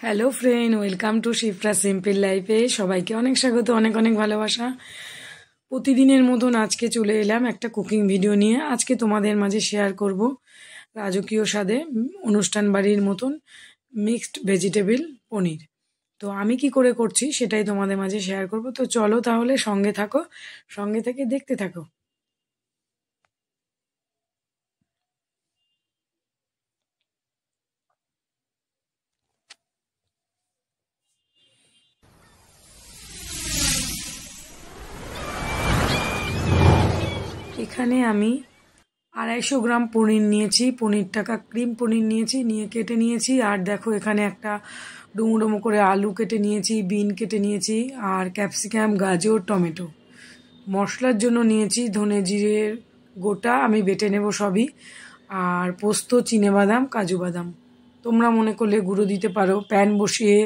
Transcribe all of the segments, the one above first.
Hello friend, welcome to Shipra simple লাইফে। সবাইকে অনেক স্বাগত, অনেক অনেক ভালোবাসা। প্রতিদিনের মতন আজকে চলে এলাম একটা কুকিং ভিডিও নিয়ে। আজকে তোমাদের মাঝে শেয়ার করব রাজকীয় স্বাদে অনুষ্ঠান বাড়ির মতন মিক্সড ভেজিটেবল পনির। তো আমি কি করে করছি সেটাই তোমাদের মাঝে শেয়ার করব। তো চলো তাহলে সঙ্গে থাকো, সঙ্গে থেকে দেখতে থাকো। এখানে আমি 250 গ্রাম পনির নিয়েছি। পনিরটাকে ক্রিম পনির নিয়েছি, নিয়ে কেটে নিয়েছি। আর দেখো এখানে একটা ডুমো ডুমো করে আলু কেটে নিয়েছি, বিন কেটে নিয়েছি, আর ক্যাপসিকাম, গাজর, টমেটো। মশলার জন্য নিয়েছি ধনে জিরের গোটা, আমি বেটে নেব সবই, আর পোস্ত, চিনেবাদাম, কাজু বাদাম। তোমরা মনে করলে গুঁড়ো দিতে পারো। প্যান বসিয়ে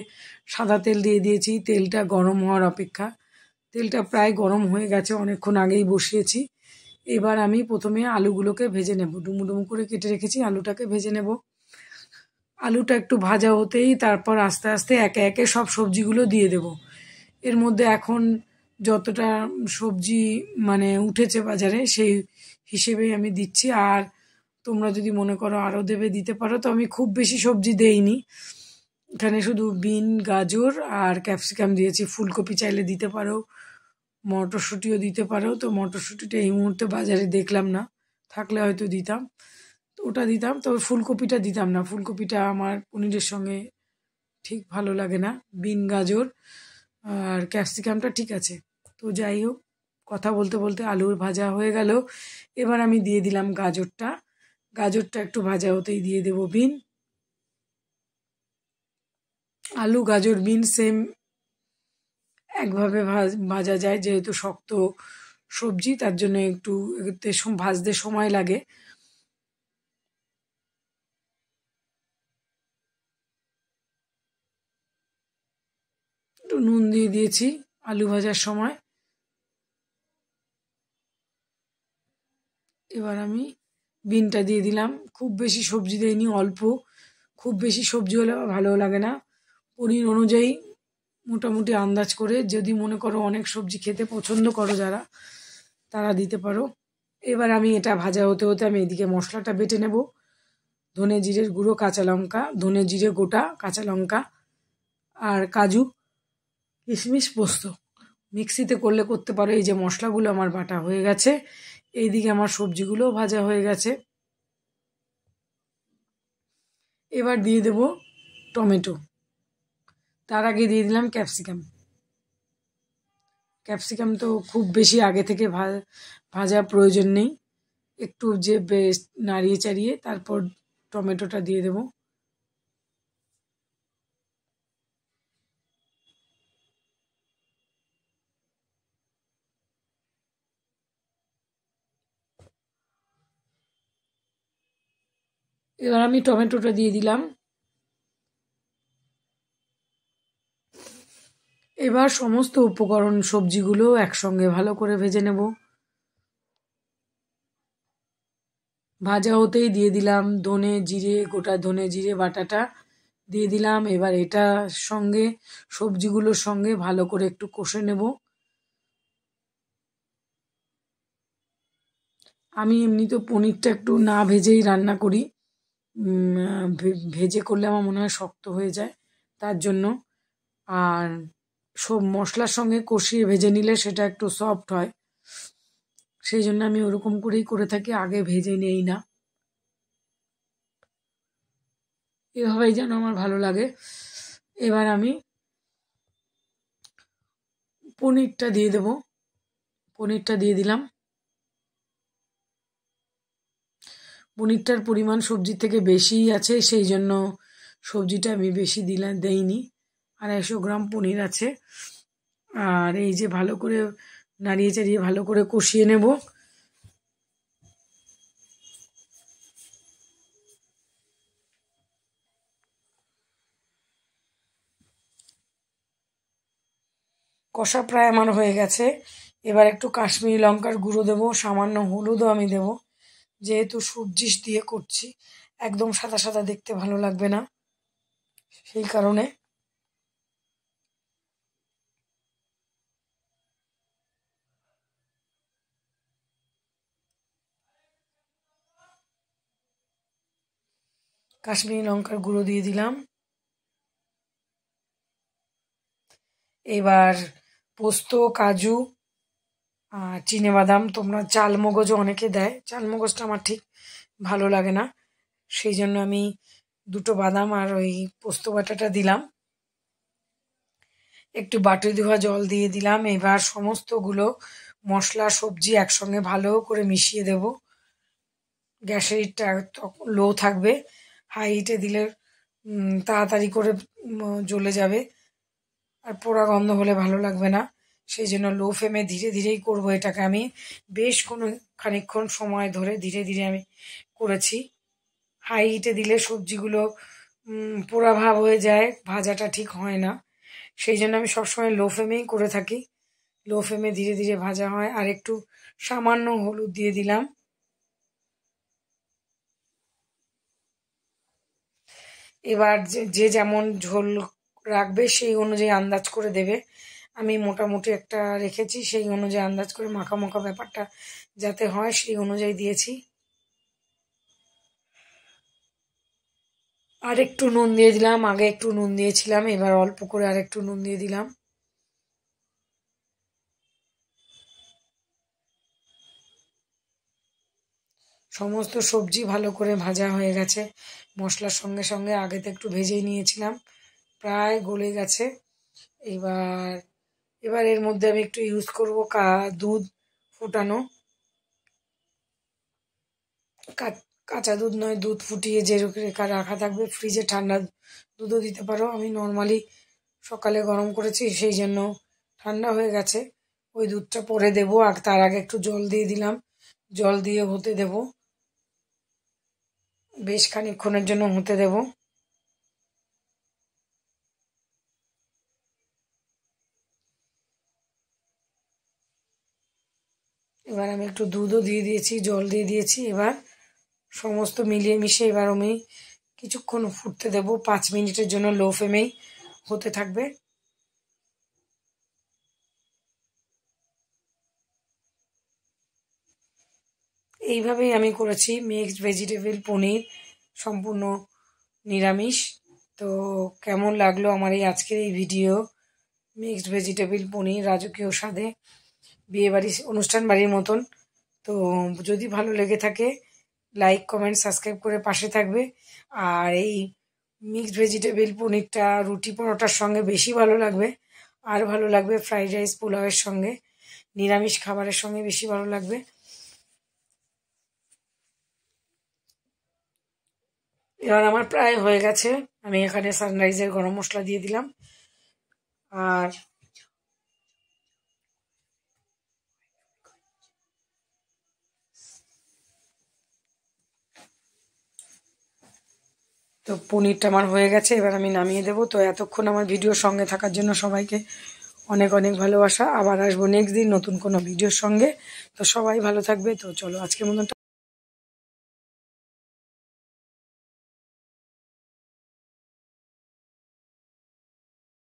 সাদা তেল দিয়ে দিয়েছি, তেলটা গরম হওয়ার অপেক্ষা। তেলটা প্রায় গরম হয়ে গেছে, অনেকক্ষণ আগেই বসিয়েছি। এবার আমি প্রথমে আলুগুলোকে ভেজে নেব। ডুমু ডুমু করে কেটে রেখেছি, আলুটাকে ভেজে নেব। আলুটা একটু ভাজা হতেই তারপর আস্তে আস্তে একে একে সব সবজিগুলো দিয়ে দেব। এর মধ্যে এখন যতটা সবজি মানে উঠেছে বাজারে সেই হিসেবেই আমি দিচ্ছি। আর তোমরা যদি মনে করো আরও দেবে দিতে পারো। তো আমি খুব বেশি সবজি দেইনি, এখানে শুধু বিন, গাজর আর ক্যাপসিকাম দিয়েছি। ফুলকপি চাইলে দিতে পারো, মটরশুঁটিও দিতে পারো। তো মটরশুঁটিটা এই মুহূর্তে বাজারে দেখলাম না, থাকলে হয়তো দিতাম, তো ওটা দিতাম। তবে ফুলকপিটা দিতাম না, ফুলকপিটা আমার পনিরের সঙ্গে ঠিক ভালো লাগে না। বিন, গাজর আর ক্যাপসিকামটা ঠিক আছে। তো যাই হোক, কথা বলতে বলতে আলুর ভাজা হয়ে গেল। এবার আমি দিয়ে দিলাম গাজরটা। গাজরটা একটু ভাজা হতেই দিয়ে দেব বিন। আলু, গাজর, বিন সেম একভাবে ভাজা যায়, যেহেতু শক্ত সবজি তার জন্য একটু এতে ভাজতে সময় লাগে। একটু নুন দিয়ে দিয়েছি আলু ভাজার সময়। এবার আমি বিনটা দিয়ে দিলাম। খুব বেশি সবজি দেয়নি, অল্প। খুব বেশি সবজি হলে আমার ভালো লাগে না। পনির অনুযায়ী মোটামুটি আন্দাজ করে, যদি মনে করো অনেক সবজি খেতে পছন্দ করো যারা, তারা দিতে পারো। এবার আমি এটা ভাজা হতে হতে আমি এদিকে মশলাটা বেটে নেব। ধনে জিরের গুঁড়ো, কাঁচা লঙ্কা, ধনে জিরে গোটা, কাঁচা লঙ্কা আর কাজু, কিশমিশ, পোস্ত। মিক্সিতে করলে করতে পারো। এই যে মশলাগুলো আমার বাটা হয়ে গেছে, এইদিকে আমার সবজিগুলোও ভাজা হয়ে গেছে। এবার দিয়ে দেব টমেটো। তার আগে দিয়ে দিলাম ক্যাপসিকাম। ক্যাপসিকাম তো খুব বেশি আগে থেকে ভাজা প্রয়োজন নেই, একটু যে বেশ নাড়িয়ে চাড়িয়ে তারপর টমেটোটা দিয়ে দেব। এবার আমি টমেটোটা দিয়ে দিলাম। এবার সমস্ত উপকরণ সবজিগুলো একসঙ্গে ভালো করে ভেজে নেব। ভাজা হতেই দিয়ে দিলাম ধনে জিরে, গোটা ধনে জিরে বাটাটা দিয়ে দিলাম। এবার এটা সঙ্গে সবজিগুলোর সঙ্গে ভালো করে একটু কষে নেব। আমি এমনি তো পনিরটা একটু না ভেজেই রান্না করি। ভেজে করলে আমার মনে হয় শক্ত হয়ে যায়, তার জন্য। আর সব মশলার সঙ্গে কষিয়ে ভেজে নিলে সেটা একটু সফট হয়, সেই জন্য আমি ওরকম করেই করে থাকি, আগে ভেজে নেই না। এভাবেই যেন আমার ভালো লাগে। এবার আমি পনিরটা দিয়ে দেব। পনিরটা দিয়ে দিলাম। পনিরটার পরিমাণ সবজির থেকে বেশিই আছে, সেই জন্য সবজিটা আমি বেশি দেইনি। 250 গ্রাম পনির আছে। আর এই যে ভালো করে নাড়িয়ে চাড়িয়ে ভালো করে কষিয়ে নেব। কষা প্রায় আমার হয়ে গেছে। এবার একটু কাশ্মীরি লঙ্কার গুঁড়ো দেবো, সামান্য হলুদও আমি দেব, যেহেতু সবজি দিয়ে করছি। একদম সাদা সাদা দেখতে ভালো লাগবে না, সেই কারণে। কাশ্মীরি লঙ্কার গুঁড়ো দিয়ে দিলাম। এবার পোস্ত, কাজু আর চিনেবাদাম, তোমরা চালমগজও অনেকে দেয়, চালমগজটা আমার ঠিক ভালো লাগে না, সেই জন্য আমি 2টো বাদাম আর ওই পোস্ত বাটাটা দিলাম। একটু বাটি ধোয়া জল দিয়ে দিলাম। এবার সমস্তগুলো মশলা সবজি একসঙ্গে ভালো করে মিশিয়ে দেব। গ্যাসের হিটটা লো থাকবে, হাই হিটে দিলে তাড়াতাড়ি করে জ্বলে যাবে, আর পোড়া গন্ধ হলে ভালো লাগবে না। সেই জন্য লো ফ্লেমে ধীরে ধীরেই করব এটাকে। আমি বেশ খানিকক্ষণ সময় ধরে ধীরে ধীরে আমি করেছি। হাই হিটে দিলে সবজিগুলো পোড়া ভাব হয়ে যায়, ভাজাটা ঠিক হয় না, সেই জন্য আমি সবসময় লো ফ্লেমেই করে থাকি। লো ফ্লেমে ধীরে ধীরে ভাজা হয়। আর একটু সামান্য হলুদ দিয়ে দিলাম। এবার যে যেমন ঝোল রাখবে সেই অনুযায়ী আন্দাজ করে দেবে। আমি মোটামুটি একটা রেখেছি, সেই অনুযায়ী আন্দাজ করে মাখা মাখা ব্যাপারটা যাতে হয় সেই অনুযায়ী দিয়েছি। আর একটু নুন দিয়ে দিলাম, আগে একটু নুন দিয়েছিলাম, এবার অল্প করে আর একটু নুন দিয়ে দিলাম। সমস্ত সবজি ভালো করে ভাজা হয়ে গেছে মশলার সঙ্গে সঙ্গে, আগে তো একটু ভেজেই নিয়েছিলাম, প্রায় গলে গেছে। এবার এবার এর মধ্যে আমি একটু ইউজ করব দুধ ফোটানো, কাঁচা দুধ নয়, দুধ ফুটিয়ে যে রাখা থাকবে ফ্রিজে, ঠান্ডা দুধও দিতে পারো। আমি নর্মালি সকালে গরম করেছি, সেই জন্য ঠান্ডা হয়ে গেছে। ওই দুধটা পরে দেবো, আর তার আগে একটু জল দিয়ে দিলাম, জল দিয়ে হতে দেব, বেশ খানিকক্ষণের জন্য হতে দেব। এবার আমি একটু দুধও দিয়ে দিয়েছি, জল দিয়ে দিয়েছি। এবার সমস্ত মিলিয়ে মিশিয়ে এবার আমি কিছুক্ষণ ফুটতে দেব, 5 মিনিটের জন্য লো ফ্লেমেই হতে থাকবে। এইভাবেই আমি করেছি মিক্সড ভেজিটেবল পনির, সম্পূর্ণ নিরামিষ। তো কেমন লাগলো আমার এই আজকের এই ভিডিও, মিক্সড ভেজিটেবল পনির রাজকীয় স্বাদে, বিয়েবাড়ি অনুষ্ঠান বাড়ির মতন। তো যদি ভালো লেগে থাকে লাইক কমেন্ট সাবস্ক্রাইব করে পাশে থাকবে। আর এই মিক্সড ভেজিটেবল পনিরটা রুটি পরোটার সঙ্গে বেশি ভালো লাগবে, আর ভালো লাগবে ফ্রাইড রাইস পোলাওয়ের সঙ্গে, নিরামিষ খাবারের সঙ্গে বেশি ভালো লাগবে। এবার আমার প্রায় হয়ে গেছে, আমি এখানে সানরাইজের গরম মশলা দিয়ে দিলাম। আর তো পনিরটা আমার হয়ে গেছে, এবার আমি নামিয়ে দেবো। তো এতক্ষণ আমার ভিডিওর সঙ্গে থাকার জন্য সবাইকে অনেক অনেক ভালোবাসা। আবার আসবো নেক্সট দিন নতুন কোনো ভিডিওর সঙ্গে। তো সবাই ভালো থাকবে। তো চলো আজকের মতন